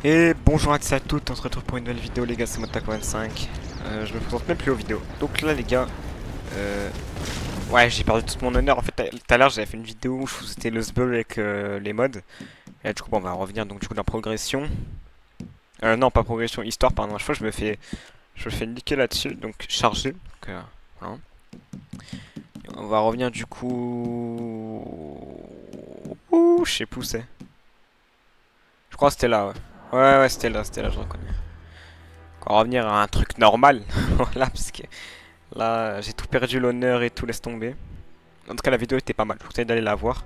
Et bonjour à tous et à toutes, on se retrouve pour une nouvelle vidéo les gars, c'est Motaco25. Je me présente même plus aux vidéos. Donc là les gars, ouais j'ai perdu tout mon honneur. En fait tout à l'heure j'avais fait une vidéo où je faisais le sbull avec les mods. Et là du coup bon, on va revenir donc du coup dans progression. Non pas progression, histoire pardon, je crois que je me fais niquer là-dessus, donc chargé. Donc voilà. Et on va revenir du coup... Ouh, je sais plus où c'est. Je crois que c'était là ouais. Ouais c'était là je reconnais. On va revenir à un truc normal. Voilà, parce que là, j'ai tout perdu l'honneur et tout, laisse tomber. En tout cas, la vidéo était pas mal. Je vous conseille d'aller la voir.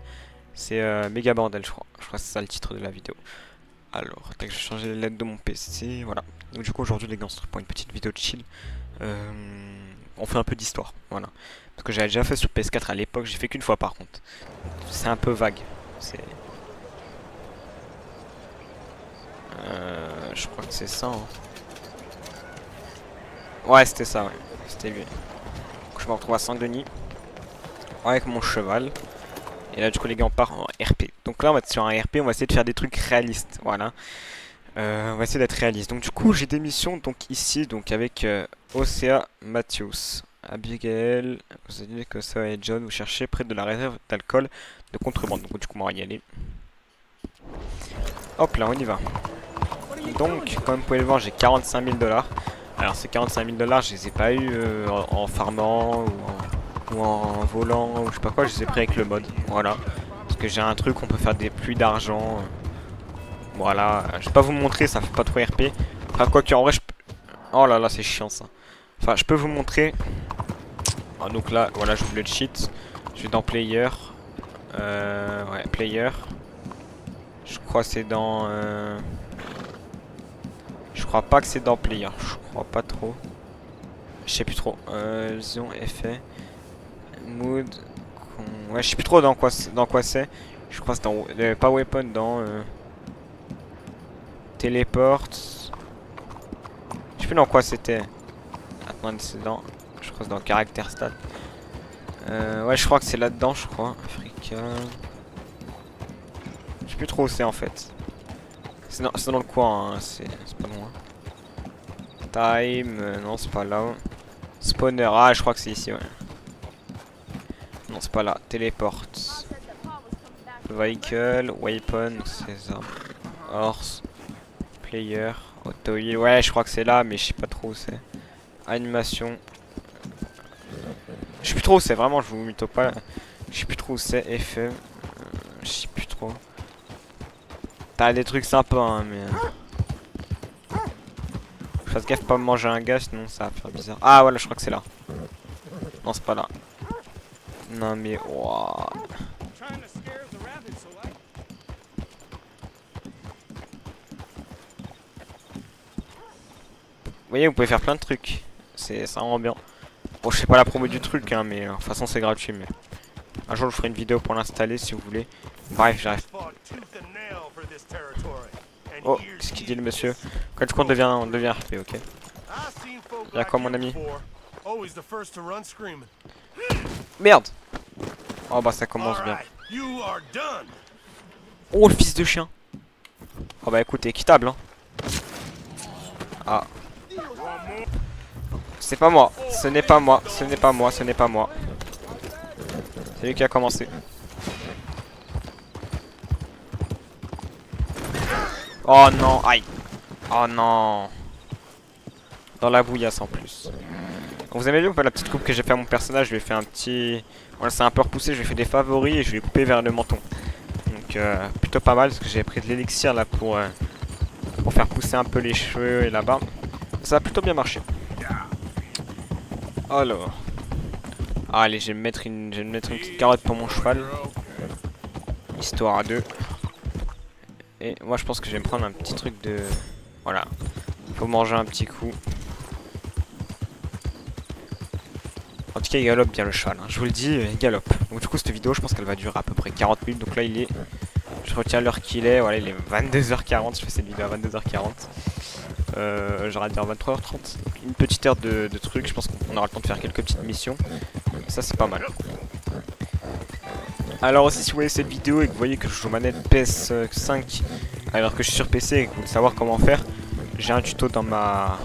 C'est méga bordel, je crois. Je crois que c'est ça le titre de la vidéo. Alors, tac, je vais changer les lettres de mon PC. Voilà. Donc, du coup, aujourd'hui, les gars, on se retrouve pour une petite vidéo de chill. Euh, on fait un peu d'histoire. Voilà. Parce que j'avais déjà fait sur PS4 à l'époque. J'ai fait qu'une fois, par contre. C'est un peu vague. C'est. Je crois que c'est ça. Hein. Ouais, c'était ça, ouais. C'était lui. Donc, je me retrouve à Saint-Denis. Avec mon cheval. Et là du coup les gars on part en RP. Donc là on va être sur un RP, on va essayer de faire des trucs réalistes. Voilà. On va essayer d'être réaliste. Donc du coup j'ai des missions donc ici donc avec Ocea Matthews. Abigail, vous avez dit que ça et John vous cherchez près de la réserve d'alcool de contrebande. Donc du coup on va y aller. Hop là on y va. Donc comme vous pouvez le voir j'ai 45 000 dollars. Alors ces 45 000 dollars je les ai pas eu en farmant ou en volant ou je sais pas quoi, je les ai pris avec le mode. Voilà. Parce que j'ai un truc, on peut faire des pluies d'argent. Voilà. Je vais pas vous montrer, ça fait pas trop RP. Enfin, quoi que en vrai, je peux... Oh là là, c'est chiant ça. Enfin, je peux vous montrer. Ah, donc là, voilà, j'ouvre le cheat. Je vais dans Player. Ouais, Player. Je crois que c'est dans... Je crois pas que c'est dans Player. Je crois pas trop. Je sais plus trop. Vision, effet. Mood. Ouais, je sais plus trop dans quoi c'est. Je crois que c'est dans... pas Weapon, dans... Téléporte. Je sais plus dans quoi c'était. Attends, c'est dans. Je crois que c'est dans caractère stat. Ouais, je crois que c'est là-dedans, je crois. Africa. Je sais plus trop où c'est en fait. C'est dans le coin, hein. C'est pas loin. Time, non, c'est pas là. Spawner, ah, je crois que c'est ici, ouais. Non, c'est pas là. Téléporte. Vehicle, weapon, c'est ça. Horse, player, auto heal. Ouais, je crois que c'est là, mais je sais pas trop où c'est. Animation. Je sais plus trop où c'est, vraiment, je vous mytho pas. Je sais plus trop où c'est, FM. Je sais plus trop. T'as des trucs sympas, hein, mais. Je fasse gaffe pas me manger un gars, sinon ça va faire bizarre. Ah, voilà, je crois que c'est là. Non, c'est pas là. Non, mais. Wow. Vous voyez, vous pouvez faire plein de trucs. Ça rend bien. Bon, je sais pas la promo du truc, hein, mais de toute façon, c'est gratuit. Mais un jour, je ferai une vidéo pour l'installer si vous voulez. Bref, j'arrive. Oh, qu'est-ce qu'il dit le monsieur? Quand on devient RP, ok. Y'a quoi, mon ami? Merde! Oh, bah, ça commence bien. Oh, le fils de chien! Oh, bah, écoute, équitable, hein. Ah. C'est pas moi, ce n'est pas moi, ce n'est pas moi, ce n'est pas moi. C'est lui qui a commencé. Oh non, aïe. Oh non. Dans la bouillasse en plus. Donc vous avez vu ou pas la petite coupe que j'ai fait à mon personnage? Je lui ai fait un petit... Voilà, c'est un peu repoussé, je lui ai fait des favoris et je lui ai coupé vers le menton. Donc plutôt pas mal parce que j'ai pris de l'élixir là pour faire pousser un peu les cheveux et la barbe. Ça a plutôt bien marché. Alors... Ah, allez, je vais me mettre une petite carotte pour mon cheval. Histoire à deux. Et moi je pense que je vais me prendre un petit truc de... Voilà. Faut manger un petit coup. En tout cas il galope bien le cheval, hein. Je vous le dis, il galope. Donc du coup cette vidéo je pense qu'elle va durer à peu près 40 minutes. Donc là il est... Je retiens l'heure qu'il est, voilà il est 22h40. Je fais cette vidéo à 22h40. J'aurais dire 23h30. Une petite heure de trucs, je pense qu'on aura le temps de faire quelques petites missions. Ça c'est pas mal. Alors aussi si vous voyez cette vidéo et que vous voyez que je joue manette PS5 alors que je suis sur PC et que vous voulez savoir comment faire, j'ai un tuto dans ma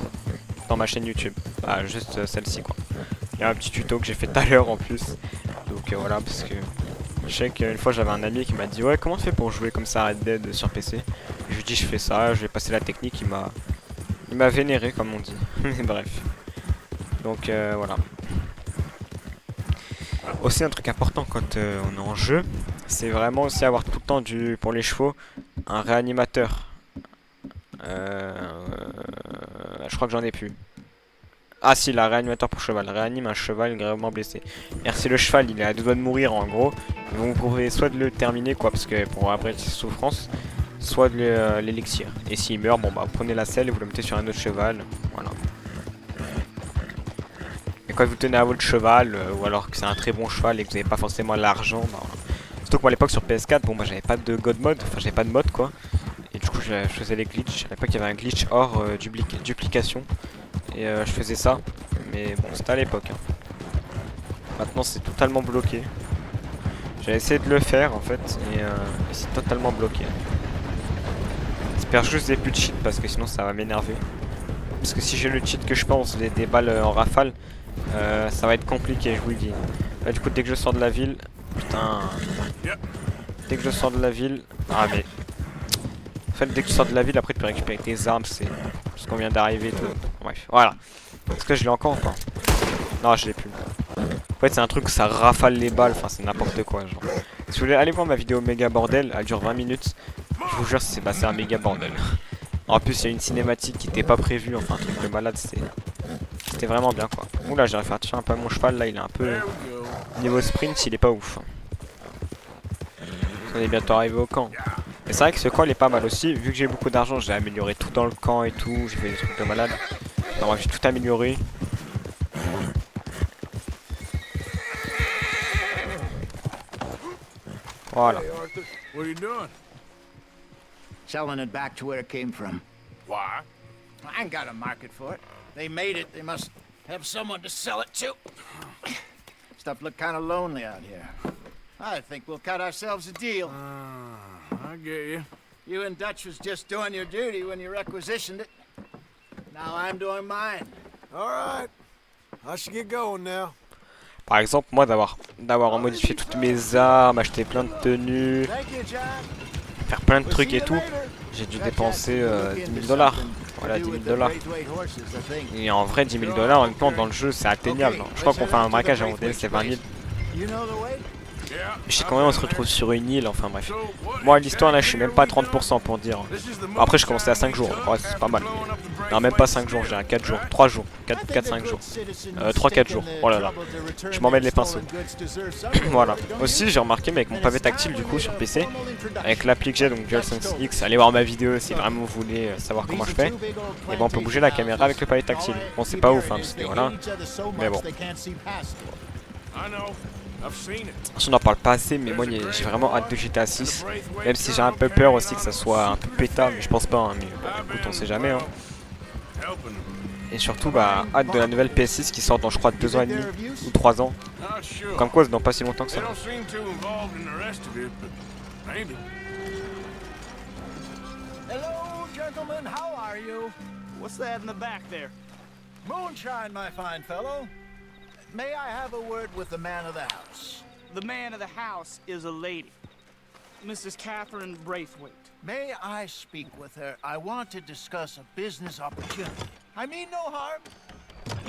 chaîne YouTube. Bah, juste celle-ci quoi. Il y a un petit tuto que j'ai fait tout à l'heure en plus. Donc voilà, parce que je sais qu'une fois j'avais un ami qui m'a dit ouais, comment tu fais pour jouer comme ça à Red Dead sur PC. Je lui ai dit je fais ça, je vais passer la technique, il m'a vénéré comme on dit. Mais bref. Donc voilà. Aussi un truc important quand on est en jeu, c'est vraiment aussi avoir tout le temps pour les chevaux un réanimateur. Je crois que j'en ai plus. Ah si, la réanimateur pour cheval. Réanime un cheval gravement blessé. Et si le cheval il est à deux doigts de mourir en gros, vous pouvez soit de le terminer quoi, parce que pour après ses souffrances, soit de l'élixir. Et s'il meurt, bon bah vous prenez la selle et vous le mettez sur un autre cheval. Voilà. Et quand vous tenez à votre cheval, ou alors que c'est un très bon cheval et que vous n'avez pas forcément l'argent, bah voilà. Surtout que moi à l'époque sur PS4, bon bah j'avais pas de God mode, enfin j'avais pas de mode quoi. Et du coup je faisais les glitches. À l'époque il y avait un glitch hors duplication. Et je faisais ça. Mais bon c'était à l'époque. Hein. Maintenant c'est totalement bloqué. J'ai essayé de le faire en fait. Et c'est totalement bloqué. J'espère juste des plus de cheat parce que sinon ça va m'énerver. Parce que si j'ai le cheat que je pense, des balles en rafale, ça va être compliqué, je vous le dis. Là du coup dès que je sors de la ville, putain. Dès que je sors de la ville, ah mais. En fait dès que tu sors de la ville après tu peux récupérer tes armes, c'est parce qu'on vient d'arriver et tout. Bref, voilà. Est-ce que je l'ai encore ou pas? Non je l'ai plus. En fait c'est un truc où ça rafale les balles, enfin c'est n'importe quoi genre. Si vous voulez aller voir ma vidéo méga bordel, elle dure 20 minutes. Je vous jure c'est un méga bordel. En plus il y a une cinématique qui n'était pas prévue, enfin un truc de malade, c'était vraiment bien quoi. Oula j'ai fait attention un peu à mon cheval, là il est un peu... Niveau sprint il est pas ouf. On est bientôt arrivé au camp. Mais c'est vrai que ce camp il est pas mal aussi, vu que j'ai beaucoup d'argent j'ai amélioré tout dans le camp et tout, j'ai fait des trucs de malade. Enfin bref j'ai tout amélioré. Voilà. Hey, Arthur, what are you doing? Selling it back to where it came from. Why? I ain't got a market for it. They made it, they must have someone to sell it to. Stuff look kind of lonely out here. I think we'll cut ourselves a deal. I get you. You and Dutch was just doing your duty when you requisitioned it. Now I'm doing mine. All right. I should get going now. Par exemple moi d'avoir modifié toutes mes armes, acheté plein de tenues, Thank you, John. faire plein de trucs et tout, j'ai dû dépenser 10 000 $. Voilà 10 000 $. Et en vrai 10 000 $, honnêtement dans le jeu c'est atteignable. Hein. Je crois qu'on fait un braquage à mon délai c'est 20 000. Je sais quand même on se retrouve sur une île, enfin bref. Moi l'histoire là je suis même pas à 30% pour dire. Après je commençais à 5 jours, ouais c'est pas mal. Non même pas 5 jours, j'ai un 4 jours, 3 jours, 4-5 jours. 3-4 jours, oh là là. Je m'en mets les pinceaux. Voilà. Aussi j'ai remarqué mais avec mon pavé tactile du coup sur PC, avec l'appli que j'ai donc DualSense X, allez voir ma vidéo si vraiment vous voulez savoir comment je fais. Et bon on peut bouger la caméra avec le pavé tactile. Bon c'est pas ouf hein parce que voilà. Mais bon. On n'en parle pas assez, mais moi j'ai vraiment hâte de GTA 6. Même si j'ai un peu peur aussi que ça soit un peu pétard, mais je pense pas. Hein, mais bon, écoute, on sait jamais. Hein. Et surtout, bah, hâte de la nouvelle PS6 qui sort dans, je crois, 2 ans et demi ou 3 ans. Comme quoi, c'est dans pas si longtemps que ça. Hello, gentlemen, how are you? What's that in the back there? Moonshine, my fine fellow. May I have a word with the man of the house? The man of the house is a lady, Mrs. Catherine Braithwaite. May I speak with her? I want to discuss a business opportunity. I mean no harm.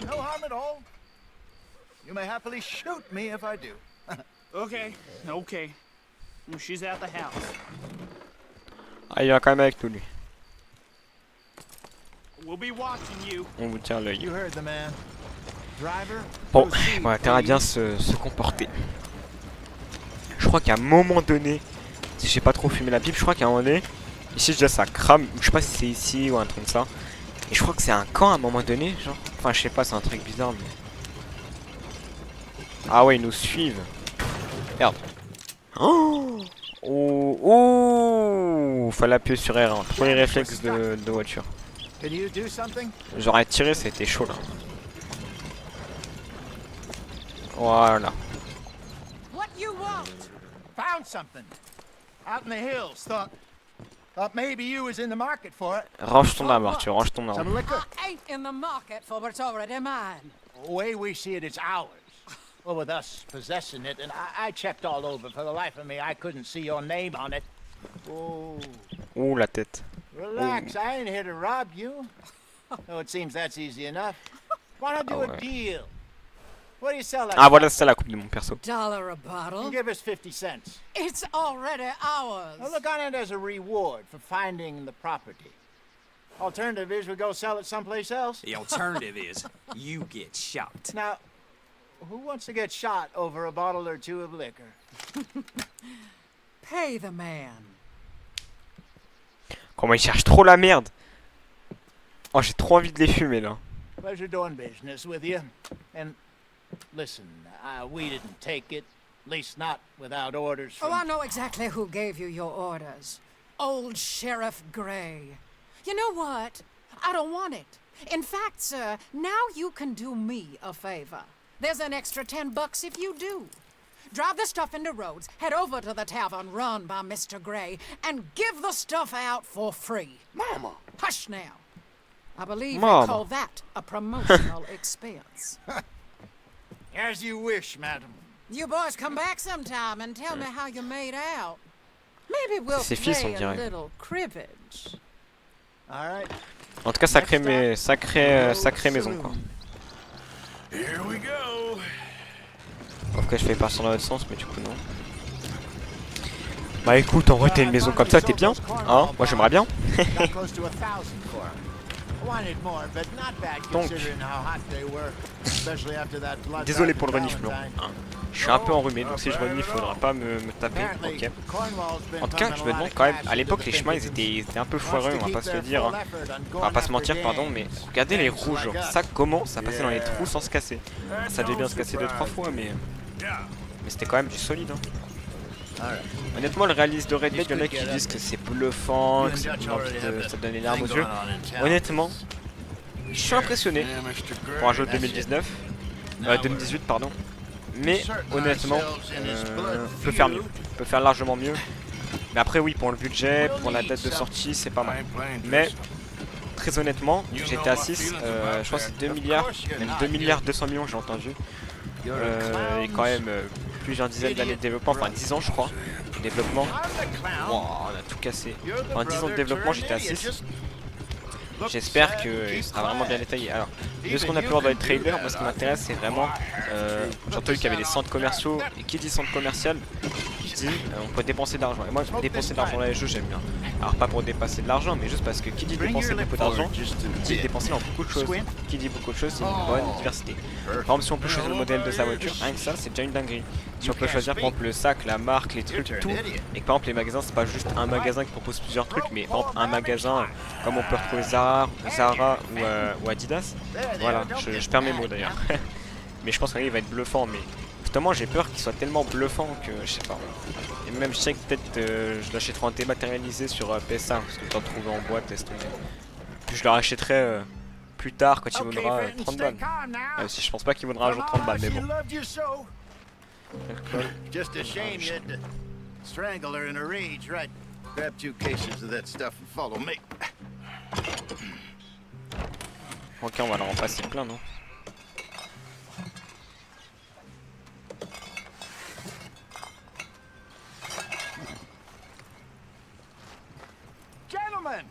No harm at all. You may happily shoot me if I do. Okay. Well, she's at the house. Ah, il est quand même avec nous, lui. We'll be watching you. On vous tient l'œil. You heard the man. Driver, Bon, on va intérêt à bien se comporter. Je crois qu'à un moment donné, si j'ai pas trop fumé la pipe, je crois qu'à un moment donné, ici déjà ça crame, je sais pas si c'est ici ou un truc comme ça. Et je crois que c'est un camp à un moment donné, genre. Enfin je sais pas, c'est un truc bizarre mais... Ah ouais, ils nous suivent. Merde. Oh, oh, fallait appuyer sur R1. Premier réflexe de voiture. can you do something? J'aurais tiré, ça a été chaud là. Voilà. What you want? Found something. Out in the hills, thought... Thought maybe you was in the market for it. Range ton arme, Arthur, range ton Some arme. liquor? I ain't in the market for what's already mine. The way we see it, it's ours. Well, with us possessing it, and I checked all over. For the life of me, I couldn't see your name on it. Oh, Ouh, la tête. relax. I ain't here to rob you. Oh, it seems that's easy enough. Why not do Ah a ouais. deal? What do you sell that? Ah, voilà, c'est ça la coupe de mon perso. $1 a You bottle. give us 50 cents. It's already ours. Well, look on it as a reward for finding the property. Alternative is we go sell it someplace else. The alternative is you get shot. Now, who wants to get shot over a bottle or two of liquor? Pay the man. Comment il cherche trop la merde. Oh, j'ai trop envie de les fumer là. Pleasure doing business with you. And listen, we didn't take it. At least not without orders Oh, from... I know exactly who gave you your orders. Old Sheriff Gray. You know what? I don't want it. In fact, sir, now you can do me a favor. There's an extra $10 if you do. Drive the stuff into Rhodes, head over to the tavern run by Mr. Gray, and give the stuff out for free. Mama. Hush now. I believe Mama. they call that a promotional expense. As you wish, madam. You boys come back sometime and tell me how you made out. Maybe we'll C'est ses fils, on play a dirait. little cribbage. All right. En tout cas, sacrée maison quoi. Here we go. Après, je fais partir dans l'autre sens, mais du coup, non. Bah écoute, en vrai, t'as une maison comme ça, t'es bien. Hein? Moi, j'aimerais bien. Got close to 1,000 for 'em. I wanted more, but not bad Donc. considering how hot they were, especially after that blood. Désolé pour le reniflement. Hein. Je suis un peu enrhumé, donc si je renifle, faudra pas me taper. Ok. En tout cas, je me demande quand même, à l'époque, les chemins, ils étaient un peu foireux, on va pas se le dire. Hein. On va pas se mentir, pardon, mais regardez les rouges. Ça commence à passer dans les trous sans se casser. Ça devait bien se casser 2-3 fois, mais c'était quand même du solide. Hein. Honnêtement, le réalisme de Red Dead, il y en a qui disent que c'est bluffant, que ça donne les larmes aux yeux. Honnêtement, je suis impressionné pour un jeu de 2018 pardon. Mais honnêtement, peut faire mieux, peut faire largement mieux. Mais après oui, pour le budget, pour la date de sortie, c'est pas mal. Mais très honnêtement, GTA 6, je crois que c'est 2 milliards, même 2 milliards 200 millions j'ai entendu. Et quand même plusieurs dizaines d'années de développement, enfin 10 ans je crois, de développement. Wow, on a tout cassé. Enfin 10 ans de développement, GTA 6. J'espère que sera vraiment bien détaillé. Alors, de ce qu'on a pu voir dans les trailers, moi ce qui m'intéresse c'est vraiment... j'ai entendu qu'il y avait des centres commerciaux, et qui dit centre commercial, dit on peut dépenser de l'argent. Et moi dépenser de l'argent dans les jeux j'aime bien. Alors pas pour dépenser de l'argent, mais juste parce que qui dit dépenser beaucoup d'argent, dit dépenser dans beaucoup de choses. Qui dit beaucoup de choses, c'est une bonne diversité. Par exemple si on peut choisir le modèle de sa voiture, rien que ça c'est déjà une dinguerie. Si on peut choisir par exemple le sac, la marque, les trucs, tout, et que par exemple les magasins c'est pas juste un magasin qui propose plusieurs trucs, mais par exemple un magasin comme on peut retrouver Zara ou Adidas. Voilà, je perds mes mots d'ailleurs. Mais je pense qu'il va être bluffant, mais justement j'ai peur qu'il soit tellement bluffant que je sais pas. Et même je sais que peut-être je l'achèterai en dématérialisé sur PS1 parce que t'en trouves en boîte, laisse tomber. Puis je le rachèterai plus tard quand il vaudra 30 balles. Si je pense pas qu'il vaudra un jour 30 balles, mais bon. Just a shame you had to strangle her in a rage, right? Grab 2 cases of that stuff and follow me. Ok, on va leur en passer plein, non? Gentlemen,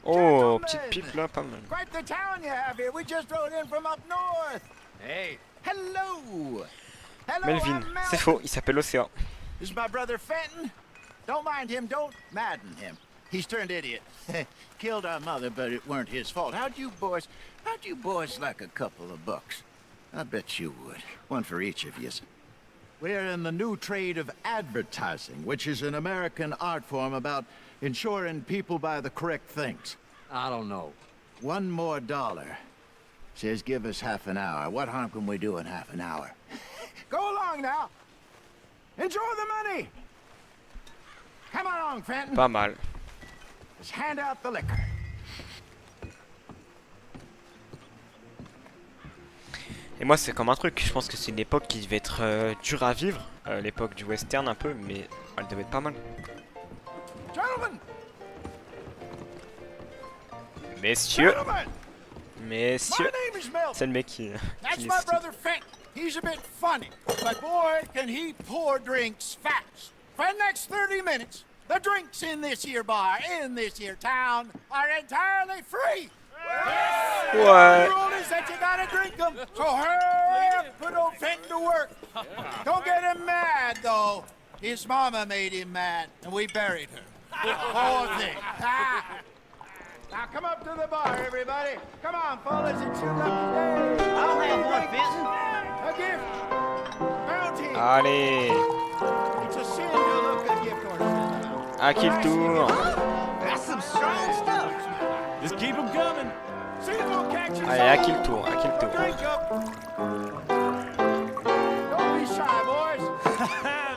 Oh, petite pipe là, pas mal. quite the town you have here. We just rode in from up north. Hey, hello. Hello, Melvin, I'm c'est faux, il s'appelle Océan. This is my brother Fenton. Don't mind him, don't madden him. He's turned idiot. Killed our mother, but it weren't his fault. How'd you boys like a couple of bucks? I bet you would. One for each of you. We're in the new trade of advertising, which is an American art form about ensuring people buy the correct things. I don't know. $1 more. Says give us half an hour. What harm can we do in half an hour? Go along now. Enjoy the money. Come along, Fenton. Pas mal. Just hand out the liquor. Et moi c'est comme un truc, je pense que c'est une époque qui devait être dure à vivre, l'époque du western un peu, mais elle devait être pas mal. Gentlemen, Messieurs, Gentlemen, messieurs. my name is Mel. C'est le mec qui That's les my cite. brother Fenton. He's a bit funny, but boy, can he pour drinks fast. For the next 30 minutes, the drinks in this here bar, in this here town, are entirely free. The Ouais. rule is that you gotta drink them, so hurry up, put old Fenton to work. Don't get him mad, though. His mama made him mad, and we buried her. Poor thing. Now come up to the bar, everybody. Come on, fellas, it's your lucky day. I'll have one, Fenton. A gift. Bounty. Allez, It's a sin to look a gift horse. à qui le tour? That's some strong stuff. Just keep them coming. See if we'll catch you. Allez, à qui le tour? À qui le tour? Drink up. Don't be shy, boys.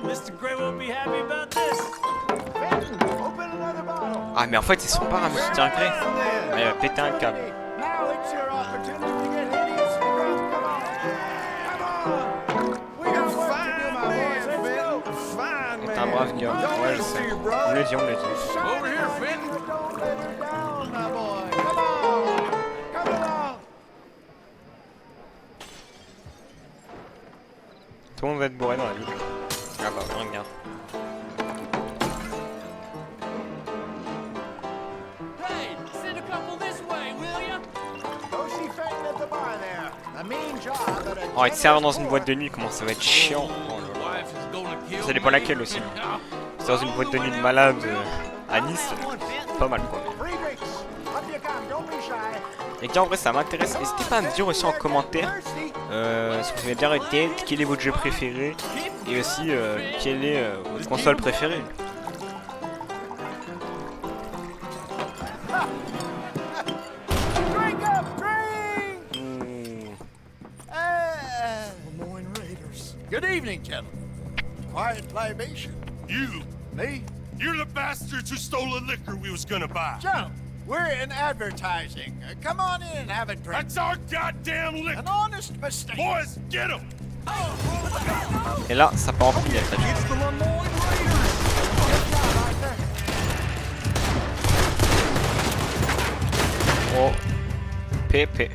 Mr. Gray won't be happy about this. Fenton, open another bottle. Ah, mais en fait, ils sont pas ramassés un gré. Ah, il va péter un câble. Now it's your opportunity to get hideously drunk. Come on. Come on. We got work to do, my boys. Let's go. C'est un brave gars. Ouais, je sais. On le dit, on le dit. Over here, Fenton. Don't let her down, my boy. Come on. Come along. Tout le monde va être bourré dans la ville. Ah bah, regarde. Hey, send a couple this way, will ya? Go see Fenton at the bar there. A mean job, but a Oh, être serveur dans une boîte de nuit, comment ça va être chiant. Oh là là. Ça dépend laquelle aussi. C'est dans une boîte de nuit de malade à Nice, pas mal quoi. free drinks. Up you come. Don't be shy. Les gars, en vrai, ça m'intéresse. N'hésitez pas à me dire aussi en commentaire si vous avez bien arrêté, quel est votre jeu préféré et aussi quelle est votre console préférée. Drink up, drink. Mmh. Lemoyne Raiders. Good evening, gentlemen. Quiet libation. You. Me? You're the bastards who stole the liquor we was gonna buy. Gentlemen, we're in advertising. Come on in and have a drink. That's our goddamn liquor. An honest mistake. Boys, get him. Et là, ça part en couille avec la nuit. Good job, Arthur. Oh, PP.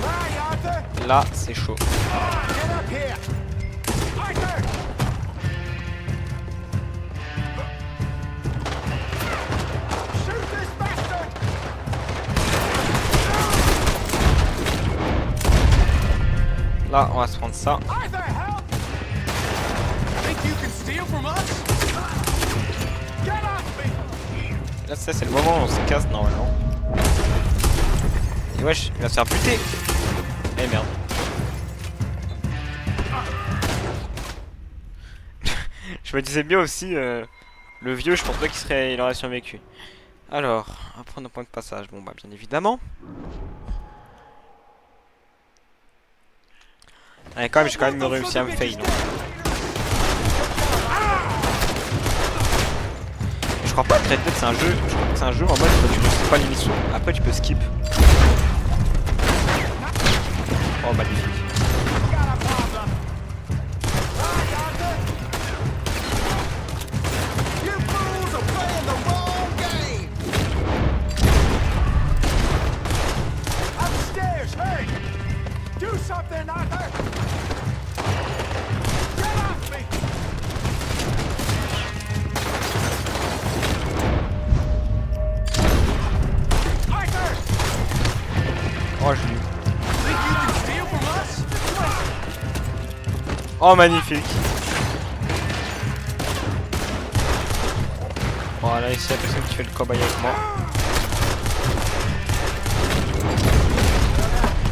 Right, Arthur. Là, c'est chaud. Get up here. Arthur. Shoot this bastard. Là, on va se prendre ça. Arthur, help. Think you can steal from us? Get off me. Là, ça, c'est le moment où on se casse normalement. Et wesh, il va se faire buter. Eh merde. Je me disais bien aussi, le vieux, je pense pas il aurait survécu. Alors, on va prendre un point de passage. Bon, bah, bien évidemment. Allez, quand même, j'ai quand même réussi à me fail. Donc. Je crois pas que Red Dead c'est un jeu. Je crois que c'est un jeu en mode tu ne sais pas les missions. Après, tu peux skip. Oh, magnifique. You fools are playing the wrong game. Upstairs, hey! Do something, Arthur! Get off me! Arthur! Oh, je l'ai eu. Think you can steal from us? Oh, magnifique. Voilà, ici, la personne qui fait le cobaye avec moi.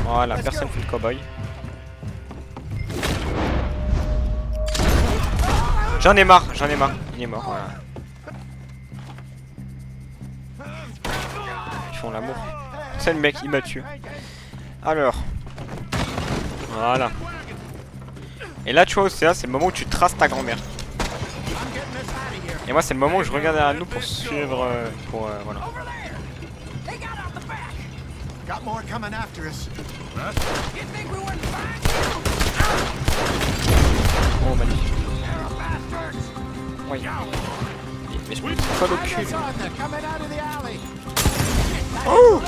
Voilà, personne fait le cobaye. J'en ai marre, il est mort, voilà. Ils font l'amour. C'est le mec, il m'a tué. Alors. Voilà. Et là, tu vois, c'est là, c'est le moment où tu traces ta grand-mère. Et moi, c'est le moment où je regarde derrière nous pour suivre, voilà. Got more coming after us. Oh, magnifique. Oui. Mais je me colle au cul. Arthur, coming out of the alley. Oh!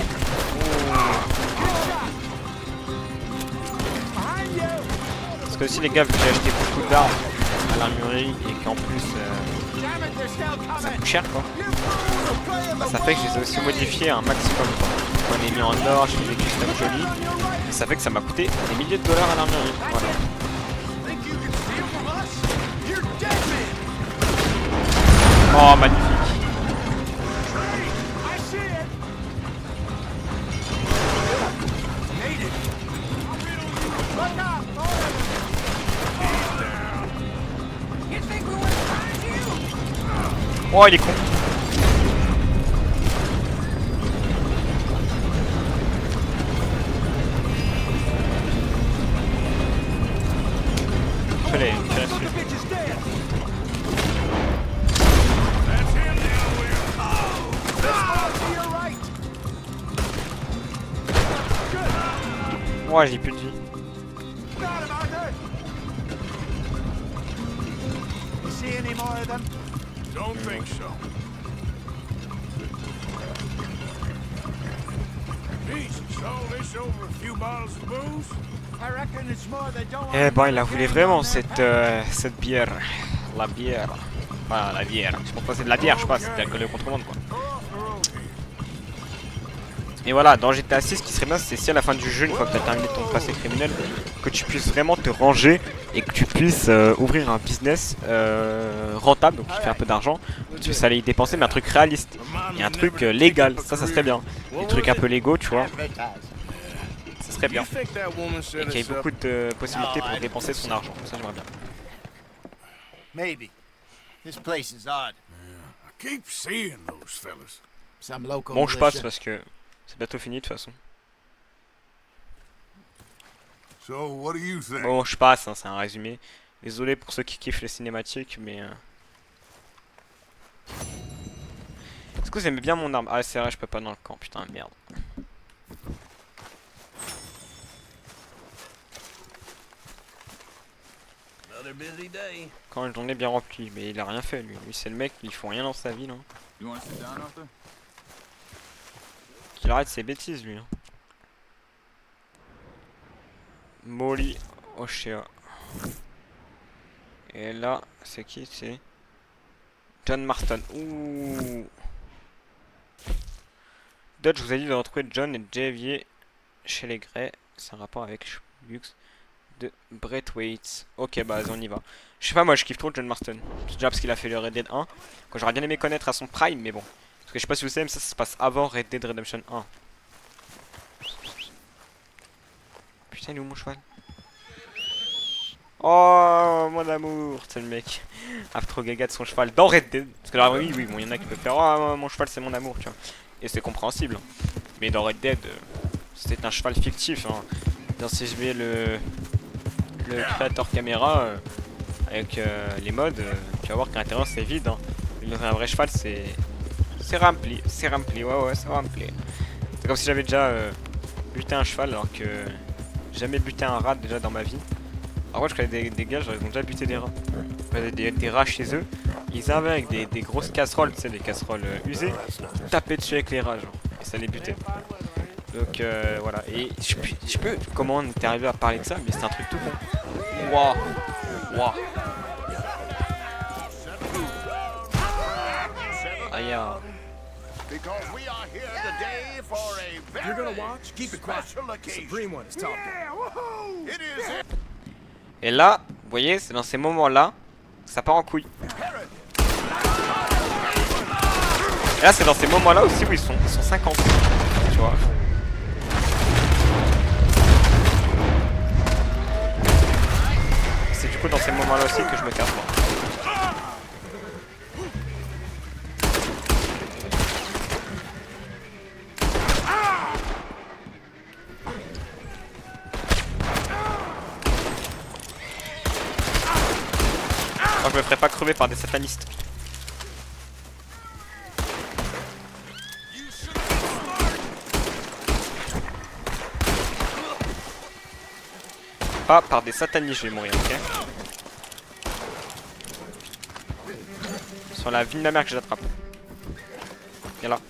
Behind you. Parce que aussi les gars, vu que j'ai acheté beaucoup d'armes à l'armurerie et qu'en plus Damn it, they're still ça coming. coûte cher quoi, You fools, play in bah, the ça fait que je les ai aussi modifiés un maximum. On est mis en or, je fais des custom jolis. Et ça fait que ça m'a coûté des milliers de dollars à l'armurerie. Voilà. Think you can steal from us? You're dead man. Oh magnifique. I see it. Made it. Look out! You think we wouldn't find you? Oh il est con. Fais-les dessus. Bitch is dead. That's him now, Will. To your right. Ouais j'ai plus de vie. Got him, Arthur. You see any more of them? Don't think so. Jesus, all this over a few bottles of booze? I reckon it's more they don't want Eh ben, to il la put voulait a can vraiment on their cette bière. La bière. Enfin, la bière. Je pense pas que c'est de la bière, je sais pas, c'est de l'alcool de contrebande quoi. Et voilà, dans GTA 6, ce qui serait bien, c'est si à la fin du jeu, une fois que tu as terminé ton passé criminel, que tu puisses vraiment te ranger et que tu puisses ouvrir un business rentable, donc qui fait un peu d'argent, que tu puisses aller y dépenser, mais un truc réaliste. Et un truc légal, ça serait bien. Des trucs un peu légaux, tu vois, advertise. ça serait bien. You think that woman Et set qu'il y ait us up? beaucoup de possibilités pour dépenser son argent, ça j'aimerais bien. Maybe. This place is odd. I keep seeing those fellas. Some local Bon, je passe militia. parce que c'est bientôt fini de toute façon. So, what do you think? Bon, je passe, hein, c'est un résumé. Désolé pour ceux qui kiffent les cinématiques, mais... Est-ce que vous aimez bien mon arme? Ah, c'est vrai, je peux pas dans le camp, putain, merde. Another busy day. Quand une journée bien remplie, mais il a rien fait lui. Lui, c'est le mec, il faut rien dans sa vie, là. You want to sit down, Arthur? Qu'il arrête ses bêtises, lui. Hein. Molly O'Shea. Et là, c'est qui? C'est John Marston. Ouh. Dodge, je vous ai dit de retrouver John et Javier chez les Grey. C'est un rapport avec Lux de Braithwaite. Ok, bah on y va. Je sais pas, moi je kiffe trop John Marston. Déjà parce qu'il a fait le Red Dead 1. Quand j'aurais bien aimé connaître à son prime, mais bon. Parce que je sais pas si vous savez, mais ça se passe avant Red Dead Redemption 1. Putain, il est où mon cheval? Oh, mon amour, c'est le mec. Ah, trop gaga de son cheval dans Red Dead. Parce que là, oui, bon, il y en a qui peuvent faire oh, mon cheval, c'est mon amour, tu vois. Et c'est compréhensible. Mais dans Red Dead, c'était un cheval fictif. Hein. Dans CGV, le créateur caméra, avec les mods, tu vas voir qu'à l'intérieur, c'est vide. Hein. Mais un vrai cheval, c'est rempli. C'est rempli, ouais, c'est rempli. C'est comme si j'avais déjà buté un cheval alors que j'ai jamais buté un rat déjà dans ma vie. Alors moi je connais des gars, genre, ils ont déjà buté des rats. Des rats chez eux. Ils arrivaient avec des grosses casseroles, tu sais, des casseroles usées. Ils tapaient dessus avec les rats, genre. Et ça les butait. Donc voilà. Et je sais pas comment on était arrivé à parler de ça, mais c'est un truc tout con. Waouh. Waouh. Aïe. Because we are here today for a very You're gonna watch? Keep it quiet. special occasion. Supreme one is talking. Yeah, woohoo! It is Et là, vous voyez, c'est dans ces moments-là que ça part en couille. Et là, c'est dans ces moments-là aussi où ils sont 50. Tu vois. C'est du coup dans ces moments-là aussi que je me casse pas. Moi je me ferais pas crever par des satanistes. Pas par des satanistes je vais mourir, ok? Sur la vie de ma mère que je l'attrape. Viens là.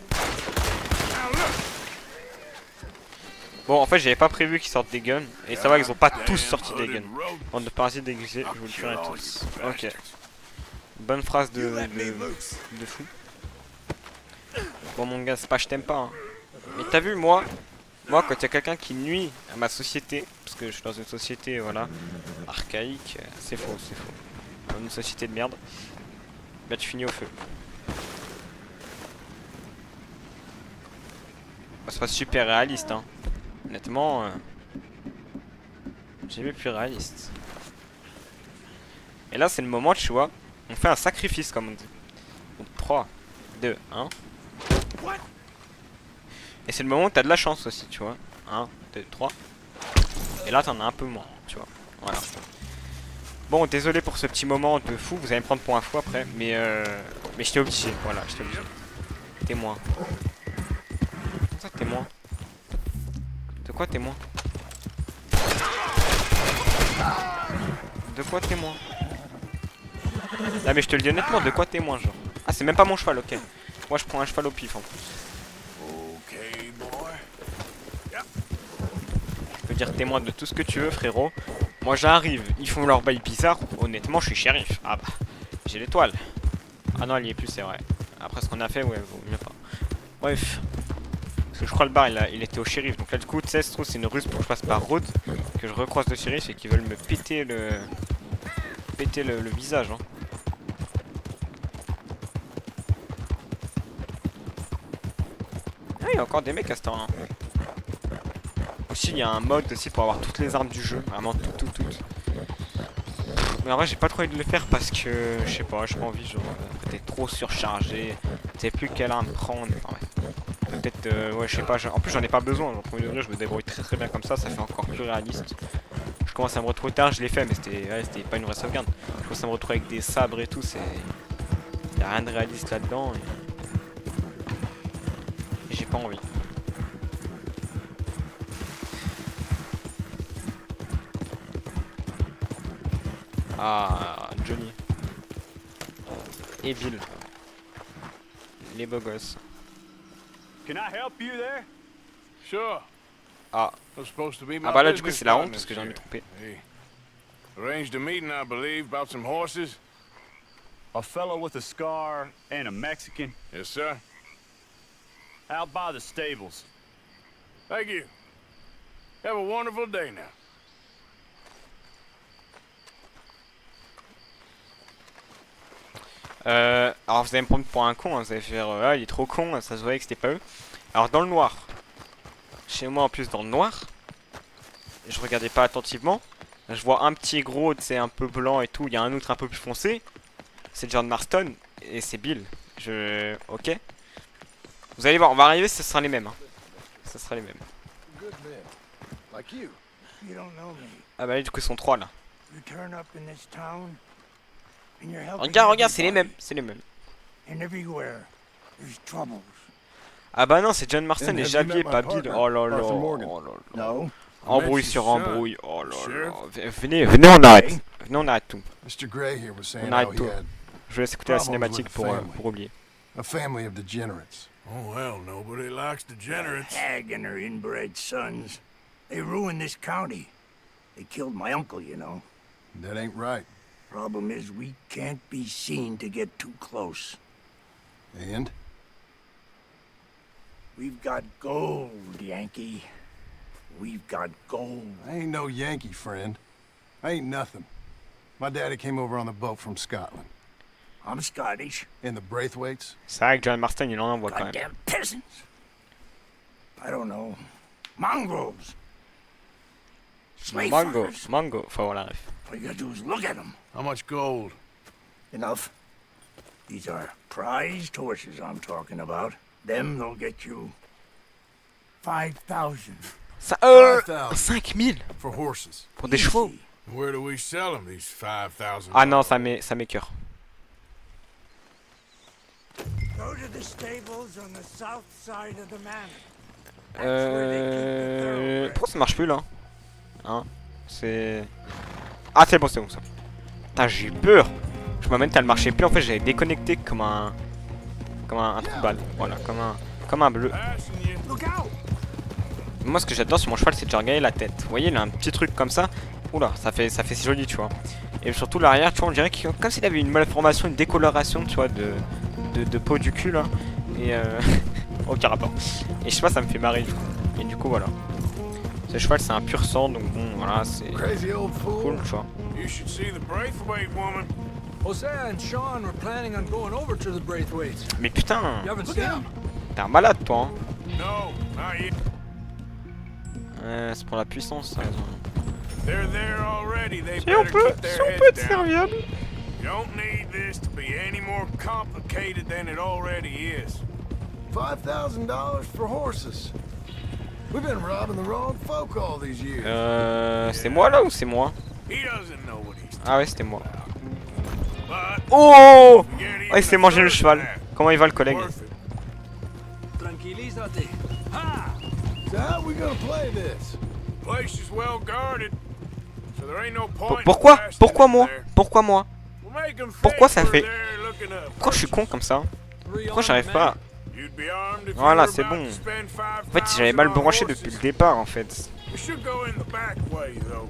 Bon, en fait, j'avais pas prévu qu'ils sortent des guns. Et ça va, ils ont pas tous sorti des guns. Bande de parasites déguisés, je vous le tuerai tous. Ok. Bonne phrase de fou. Bon, mon gars, c'est pas je t'aime pas. Hein. Mais t'as vu, moi, quand il y a quelqu'un qui nuit à ma société, parce que je suis dans une société, voilà, archaïque, c'est faux, c'est faux. Dans une société de merde, bah tu finis au feu. Bah, c'est pas super réaliste, hein. Honnêtement, j'ai vu plus réaliste. Et là, c'est le moment, tu vois, on fait un sacrifice, comme on dit. Donc 3, 2, 1. Et c'est le moment où t'as de la chance aussi, tu vois. 1, 2, 3. Et là, t'en as un peu moins, tu vois. Voilà. Bon, désolé pour ce petit moment de fou. Vous allez me prendre pour un fou après. Mais j'étais obligé. Voilà, j'étais obligé. Témoin. Comment ça, témoin? De quoi témoin? De quoi témoin? Ah, mais je te le dis honnêtement, de quoi témoin, genre? Ah, c'est même pas mon cheval, ok. Moi, je prends un cheval au pif en plus. Okay, boy. Tu peux dire témoin de tout ce que tu veux, frérot. Moi, j'arrive, ils font leur bail bizarre. Honnêtement, je suis shérif. Ah bah, j'ai l'étoile. Ah non, elle y est plus, c'est vrai. Après ce qu'on a fait, ouais, vaut mieux pas. Bref. Parce que je crois le bar, il était au shérif. Donc là, du coup, tu sais, c'est une ruse pour que je passe par road. Que je recroise le shérif et qu'ils veulent me péter le visage. Hein. Ah, il y a encore des mecs à ce temps-là. Aussi, il y a un mode aussi pour avoir toutes les armes du jeu. Vraiment, toutes. Mais en vrai, j'ai pas trop envie de le faire parce que, je sais pas, j'ai pas envie, genre, t'es trop surchargé, tu sais plus quelle arme prendre. Enfin, ouais. Peut-être, ouais, je sais pas, en plus, j'en ai pas besoin. Genre, premier degré, je me débrouille très bien comme ça fait encore plus réaliste. Je commence à me retrouver tard, je l'ai fait, mais c'était pas une vraie sauvegarde. Je commence à me retrouver avec des sabres et tout, y'a rien de réaliste là-dedans. Et j'ai pas envie. Ah, Johnny. Et Bill. Les beaux gosses. Can I help you there? Sure. Ah. That's supposed to be my Ah bah là du coup business c'est la honte partner parce que j'ai envie de here. tromper. Hey. Arranged a meeting, I believe, about some horses. A fellow with a scar and a Mexican Yes, sir. out by the stables. Thank you. Have a wonderful day now. Alors vous allez me prendre pour un con, hein, vous allez faire ah il est trop con, ça se voyait que c'était pas eux. Alors dans le noir, chez moi en plus dans le noir, je regardais pas attentivement, je vois un petit gros, tu sais un peu blanc et tout, il y a un autre un peu plus foncé, c'est John Marston et c'est Bill. Ok. Vous allez voir, on va arriver, ce sera les mêmes. Hein. Ce sera les mêmes. Good men, like you. You don't know me. Ah bah là, du coup ils sont trois là. You turn up in this town, and you're helping Regarde, c'est les everybody. mêmes, c'est les mêmes. And everywhere, there's troubles. Ah bah non, c'est John Marston et Javier, pas Bill. Oh là là, oh là là. No. Embrouille sur embrouille, oh là là. Venez, on arrête. Venez, on arrête tout. Mr. Gray here was saying On arrête how he tout. had Je vais laisse écouter la cinématique pour oublier. a family of degenerates. Oh, well, nobody likes degenerates. Hag and her inbred sons. They ruined this county. They killed my uncle, you know. That ain't right. Problem is, we can't be seen to get too close. And? We've got gold, Yankee. We've got gold. I ain't no Yankee, friend. I ain't nothing. My daddy came over on the boat from Scotland. I'm Scottish. In the Braithwaites. C'est vrai que John Marston, il en envoie quand même. Goddamn peasants. I don't know. Mongrels. Slave farmers. Mango, faut avoir la ref. All you gotta do is look at them. How much gold? Enough. These are prized horses I'm talking about. Them, they'll get you 5,000. 5000 For horses. pour des chevaux. Easy. Where do we sell them, these 5,000? Ah non, ça m'écœure. Go to the stables on the south side of the manor. Pourquoi ça marche plus là? Hein? C'est... Ah c'est bon ça. Putain j'ai eu peur. Je ma manette elle marchait plus, en fait j'avais déconnecté comme un trou de balle. Voilà, comme un bleu. Moi ce que j'adore sur mon cheval c'est de regarder la tête. Vous voyez il a un petit truc comme ça. Oula, ça fait si joli tu vois. Et surtout l'arrière tu vois on dirait comme s'il avait une malformation, une décoloration tu vois de peau du cul là. Et aucun rapport. Et je sais pas ça me fait marrer du coup. Et du coup voilà. Ce cheval c'est un pur sang donc bon voilà c'est cool tu vois. You should see the Braithwaite woman. Hosea and Sean were planning on going over to the Braithwaites. Mais putain, You haven't seen them? t'es un malade toi hein. No, not yet. C'est pour la puissance ça. They're there already. They Si on better peut, keep their si on peut heads être down. serviable. You don't need this to be any more complicated than it already is. $5,000 for horses. We've been robbing the wrong folk all these years. C'est moi là ou c'est moi? He doesn't know what he's Ah ouais c'était moi. but Oh! get Ah even il s'est a mangé le third cheval. of that. Comment il va le collègue? Worth it. Tranquilízate. Ha! So how we gonna play this? Place is well guarded, so there ain't no point in Pourquoi? blasting Pourquoi in moi? there. Pourquoi moi? We'll make 'em Pourquoi think ça we're fait- there looking up. Pourquoi je suis con comme ça? Pourquoi j'arrive pas? You'd be armed if Voilà, you were c'est about bon. to spend En fait j'avais mal branché depuis le départ en fait. We should go in the back way, though.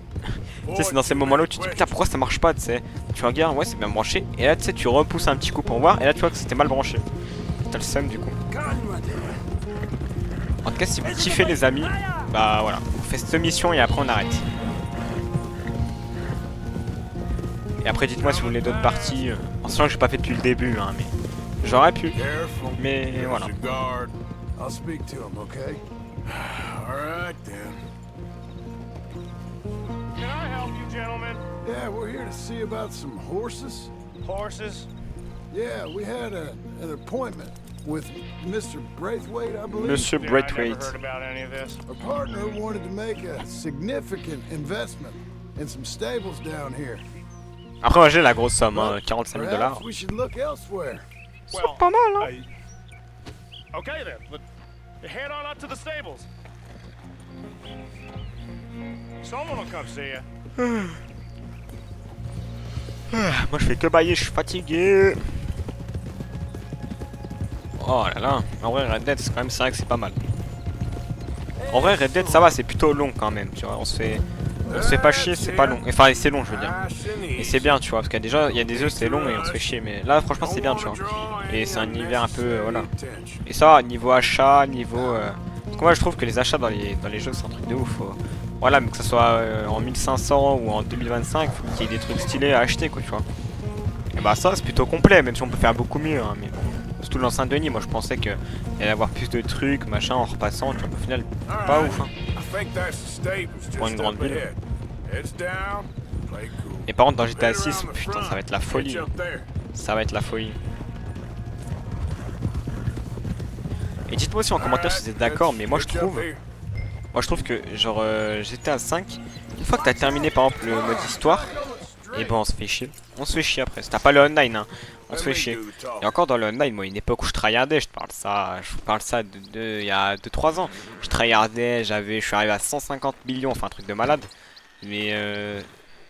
Tu sais c'est dans ces moments-là où tu te dis putain pourquoi ça marche pas tu sais. Tu regardes ouais c'est bien branché et là tu sais tu repousses un petit coup pour voir et là tu vois que c'était mal branché. T'as le seum du coup. En tout cas si vous kiffez les amis, bah voilà, on fait cette mission et après on arrête. Et après dites-moi si vous voulez d'autres parties, en sachant que j'ai pas fait depuis le début hein mais j'aurais pu. Careful. Mais There's voilà. your guard. I'll speak to him, okay? All right, then. Can I help you, gentlemen? Yeah, we're here to see about some horses. Horses? Yeah, we had an appointment with Mr. Braithwaite, I believe. Monsieur Yeah, I never Braithwaite. heard about any of this. Our partner wanted to make a significant investment in some stables down here. Après moi j'ai la grosse somme, hein, 45 000 $. Perhaps we should look elsewhere. C'est pas mal hein. Okay, then. Head on up to the stables. Someone will come see you. Moi je fais que bailler, je suis fatigué. Oh là là, en vrai Red Dead c'est quand même c'est vrai que c'est pas mal. En vrai Red Dead ça va, c'est plutôt long quand même, tu vois, on se fait pas chier, c'est pas long. Enfin c'est long je veux dire. Et c'est bien tu vois, parce qu'il y a déjà il y a des œufs c'est long et on se fait chier, mais là franchement c'est bien tu vois. Et c'est un univers un peu voilà. Et ça niveau achat, niveau parce que moi je trouve que les achats dans les jeux c'est un truc de ouf. Voilà, mais que ça soit en 1500 ou en 2025, faut qu'il y ait des trucs stylés à acheter quoi tu vois. Et bah ça c'est plutôt complet, même si on peut faire beaucoup mieux hein, mais bon. Surtout dans Saint-Denis, moi je pensais qu'il y allait avoir plus de trucs, machin, en repassant, tu vois, au final, pas ouf hein. Pour une grande ville. Et par contre dans GTA 6, putain ça va être la folie. Ça va être la folie. Et dites-moi aussi en commentaire si vous êtes d'accord, mais moi je trouve que genre GTA 5, une fois que t'as terminé par exemple le mode histoire, et bon on se fait chier. On se fait chier après, si t'as pas le online hein, on se fait chier. Et encore dans le online, moi une époque où je tryhardais, je vous parle ça de il y a 2-3 ans. Je tryhardais, je suis arrivé à 150 millions, enfin un truc de malade. Mais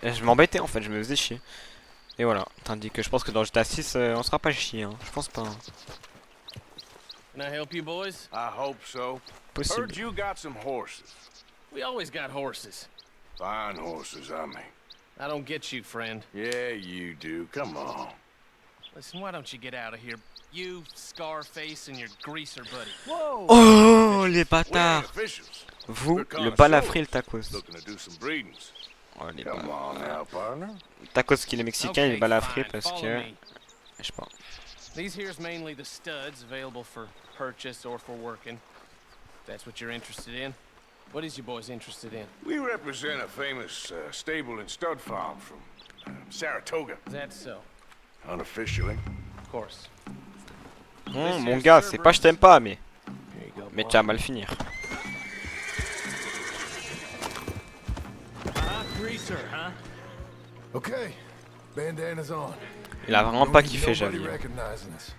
je m'embêtais en fait, je me faisais chier. Et voilà, tandis que je pense que dans GTA 6 on sera pas chier, hein. Je pense pas. Hein. Can I help you boys? I hope so. Possible. Heard you got some horses. We always got horses. Fine horses, I mean. I don't get you, friend. Yeah, you do. Come on. Listen, why don't you get out of here? You, Scarface, and your greaser buddy. Oh les We ain't bâtards. officials. Vous, We're le balafré le connoisseurs tacos. looking to do some breedings. Oh les Come on bâtards. now, partner. Tacos qu'il est mexicain, il est balafré fine, parce follow que... me. Je sais pas. These here's mainly the studs available for purchase or for working. If that's what you're interested in. What is you boys interested in? We represent a famous stable and stud farm from Saratoga, Is that so? unofficially. Of course. Mon gars, c'est pas je t'aime pas, mais Here you go, tu boy. vas mal finir. Greaser, huh? Okay, bandana's on. Il a vraiment pas kiffé, Nobody j'avoue. recognizing us.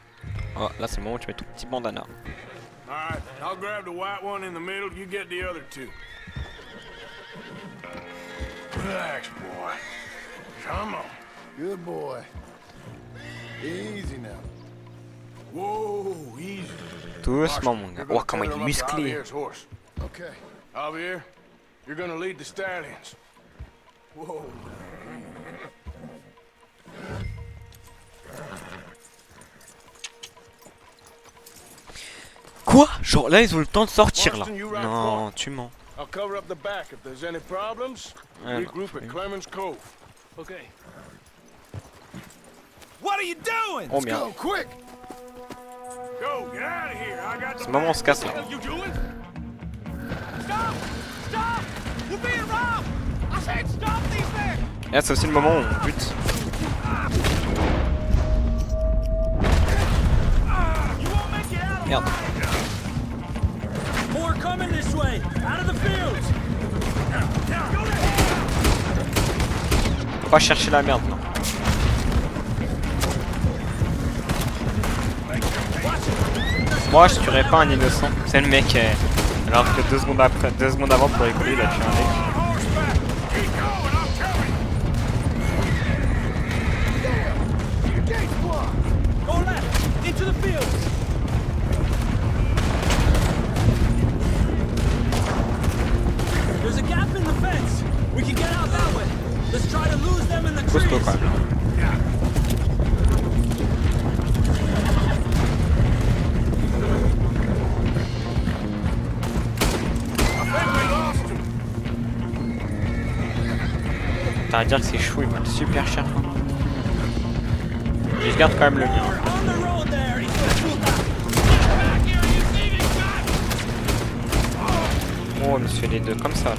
Oh, là c'est le moment où tu mets ton petit bandana. All right, I'll grab the white one in the middle. You get the other two. Relax, boy. Come on. Good boy. Easy now. Whoa, easy. Doucement, mon gars. You're gonna Oh, comment il tether est him up to musclé. Javier's horse. Okay. Javier, you're gonna lead the stallions. Whoa. Quoi? Genre là, ils ont le temps de sortir là. Non, tu mens. I'll cover up the back if there's any problems. Ah, non, Regroup at Clemens Cove. Okay. What are you doing? Oh Go, merde. quick! Go, get out of here. I got C'est the le moment où on se casse là. What are you doing? Stop! Stop! You're being robbed! I said stop these things! Et là, c'est aussi le moment où on bute. You won't make it out Merde. More coming this way! Out of the fields! Faut pas chercher la merde, non. Moi, je tuerais pas un innocent. C'est le mec. Alors que 2 secondes après, 2 secondes avant pour rigoler, il a tué un mec. On horseback. Keep going, I'll tell you. The gate's blocked! Go left! Into the fields! There's a gap in the fence! We can get out that way! Let's try to lose them in the trees! Costaud quand même. T'as à dire que c'est chou, il m'a super cher. Et je garde quand même le mien. On the road there! He's gonna shoot us. Oh, il me fait les deux comme ça là.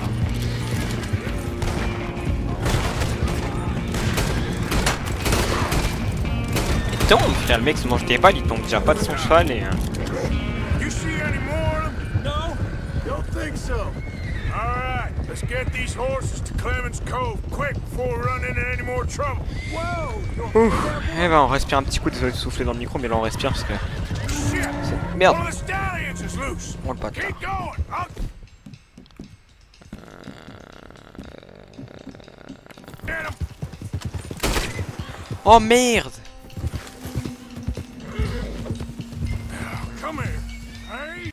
Il tombe, frère, le mec se mange des balles, il tombe déjà pas de son cheval et. You see any more of them? No? Don't think so. All right, let's get these horses to Clemens Cove quick before we run into any more trouble. Whoa! Ouf. Eh ben, on respire un petit coup, désolé de souffler dans le micro, mais là on respire parce que. Shit! Merde. One of the stallions is loose. Oh le bâtard. Keep going. Get him. Oh merde! Come here. Hey.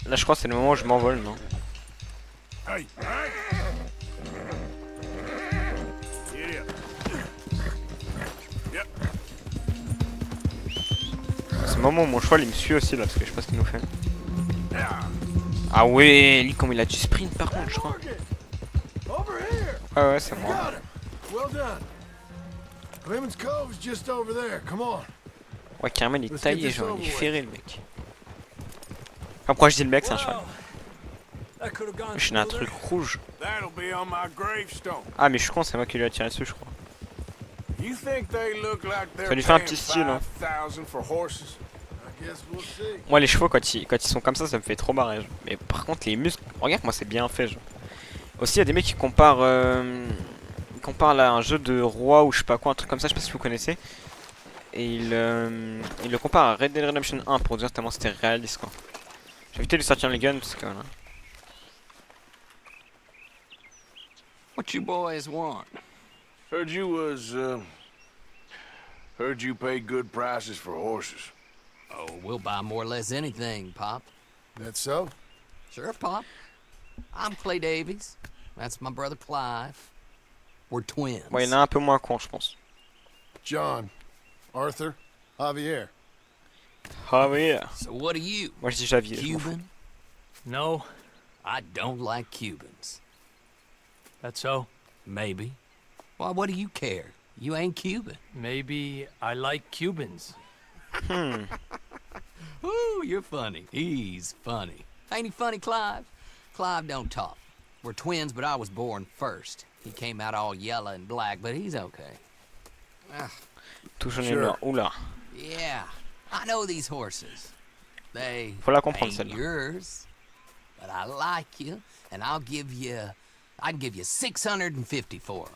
Là je crois que c'est le moment où je m'envole, non? Hey. Hey. Get up. Yep. C'est le moment où mon cheval il me suit aussi là, parce que je sais pas ce qu'il nous fait. Yeah. Ah ouais, lui comme il a du sprint par contre, je crois. Over here! Ah ouais, c'est moi. Got him! Well done. Clemens Cove's just over there. Come on. Ouais, carrément il est taillé, genre il est ferré le mec. Enfin, pourquoi je dis le mec, c'est un cheval. That could have gone Je suis un truc rouge. That'll be on my gravestone. Ah mais je suis con, c'est moi qui lui ai tiré dessus je crois. You think they look like they're Ça lui fait un paying petit style, hein. 5,000 for horses? I guess we'll see. Moi les chevaux quand ils sont comme ça me fait trop marrer. Genre. Mais par contre les muscles, regarde moi c'est bien fait genre. Aussi il y a des mecs qui comparent là un jeu de roi ou je sais pas quoi, un truc comme ça, je sais pas si vous connaissez. Et il le compare à Red Dead Redemption 1 pour dire tellement c'était réaliste quoi. J'ai évité de lui sortir les guns parce que voilà. What you boys want? Heard you pay good prices for horses. Oh, we'll buy more or less anything, Pop. That so? Sure, Pop. I'm Clay Davies. That's my brother Clive. We're twins. Bon, il est un peu moins con je pense. John, Arthur, Javier. Ah oui. So what are you? Moi je dis Javier. je m'en fous. Cuban? No, I don't like Cubans. that's so. Maybe. Why, what do you care? You ain't Cuban. Maybe I like Cubans. Hmm. Ooh, you're funny. He's funny. Ain't he funny, Clive? Clive don't talk. We're twins, but I was born first. He came out all yellow and black, but he's okay. Ah, Tout jaune et Sure. noir. Oula. yeah, I know these horses. They Faut la comprendre ain't celle-là. yours, but I like you, and I can give you 650 for 'em.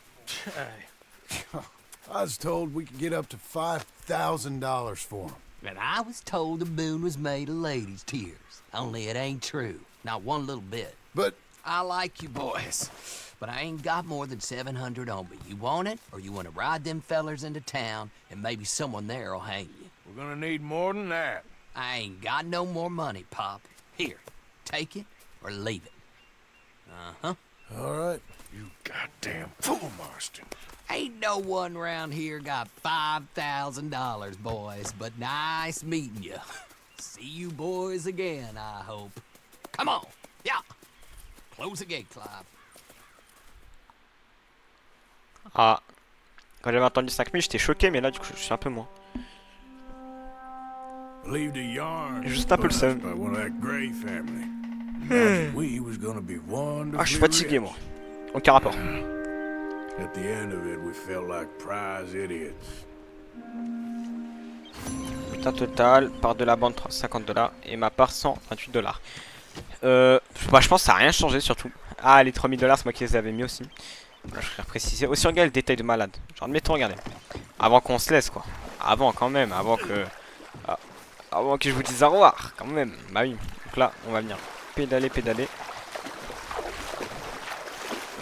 I was told we could get up to $5,000 for him. And I was told the moon was made of ladies' tears. Only it ain't true. Not one little bit. But I like you boys, but I ain't got more than 700 on me. You want it, or you want to ride them fellers into town, and maybe someone there'll hang you? We're gonna need more than that. I ain't got no more money, Pop. Here, take it or leave it. Uh-huh. all right. You goddamn fool, Marston. Ain't no one round here got $5,000, boys, but nice meeting you. See you boys again, I hope. Come on, yeah. Close the gate, Clive. Ah. Quand j'avais entendu 5000, j'étais choqué, mais là, du coup, je suis un peu moins. Believed a yarn Juste un peu le seum. by one of that Gray family. Imagined we was gonna be wonderfully Ah, je suis fatigué, rich. moi. Aucun rapport. At the end of it, we felt like prize idiots. Putain, total, part de la bande 50$ et ma part 128$. Bah, je pense que ça a rien changé surtout. Ah, les 3000$, c'est moi qui les avais mis aussi. Voilà, je voudrais préciser. Aussi, regarde le détail de malade. Genre, admettons, regardez. Avant qu'on se laisse, quoi. Avant, quand même. Avant que. Ah, avant que je vous dise au revoir, quand même. Bah oui. Donc là, on va venir pédaler, pédaler.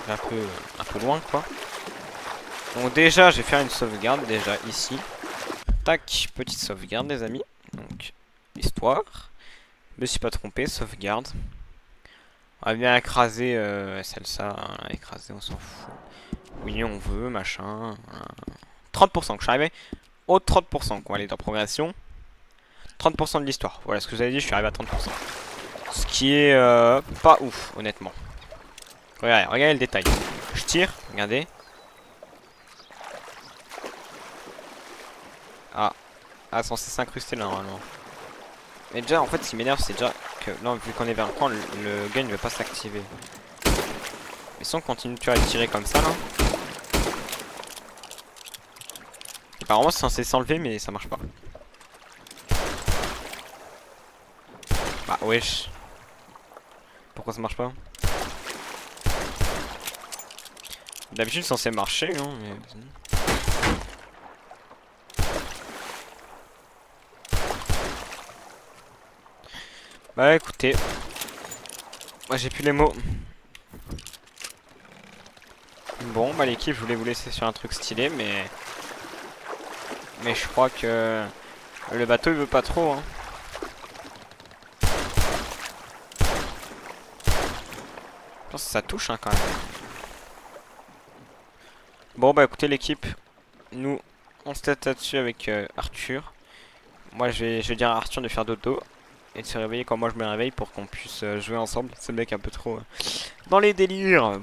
Un peu loin, quoi. Donc, déjà, je vais faire une sauvegarde. Déjà, ici. Tac, petite sauvegarde, les amis. Donc, histoire. Je me suis pas trompé, sauvegarde. On va bien écraser celle-là. Hein, écraser, on s'en fout. Oui, on veut, machin. 30%, que je suis arrivé au 30%. Qu'on va aller dans progression. 30% de l'histoire. Voilà ce que vous avez dit, je suis arrivé à 30%. Ce qui est pas ouf, honnêtement. Regardez le détail. Je tire, regardez. Ah, censé s'incruster là normalement. Mais déjà, en fait, ce qui m'énerve, c'est déjà que là, vu qu'on est vers le camp, le gun ne veut pas s'activer. Mais si on continue à tirer comme ça là. Apparemment, c'est censé s'enlever, mais ça marche pas. Bah, wesh. Pourquoi ça marche pas? D'habitude, c'est censé marcher, hein, mais. Bah écoutez, moi j'ai plus les mots. Bon bah l'équipe, je voulais vous laisser sur un truc stylé, mais je crois que le bateau il veut pas trop, hein. Je pense que ça touche, hein, quand même. Bon bah écoutez l'équipe, nous on se tête là-dessus avec Arthur. Moi je vais dire à Arthur de faire dodo et de se réveiller quand moi je me réveille pour qu'on puisse jouer ensemble. Ce mec un peu trop dans les délires.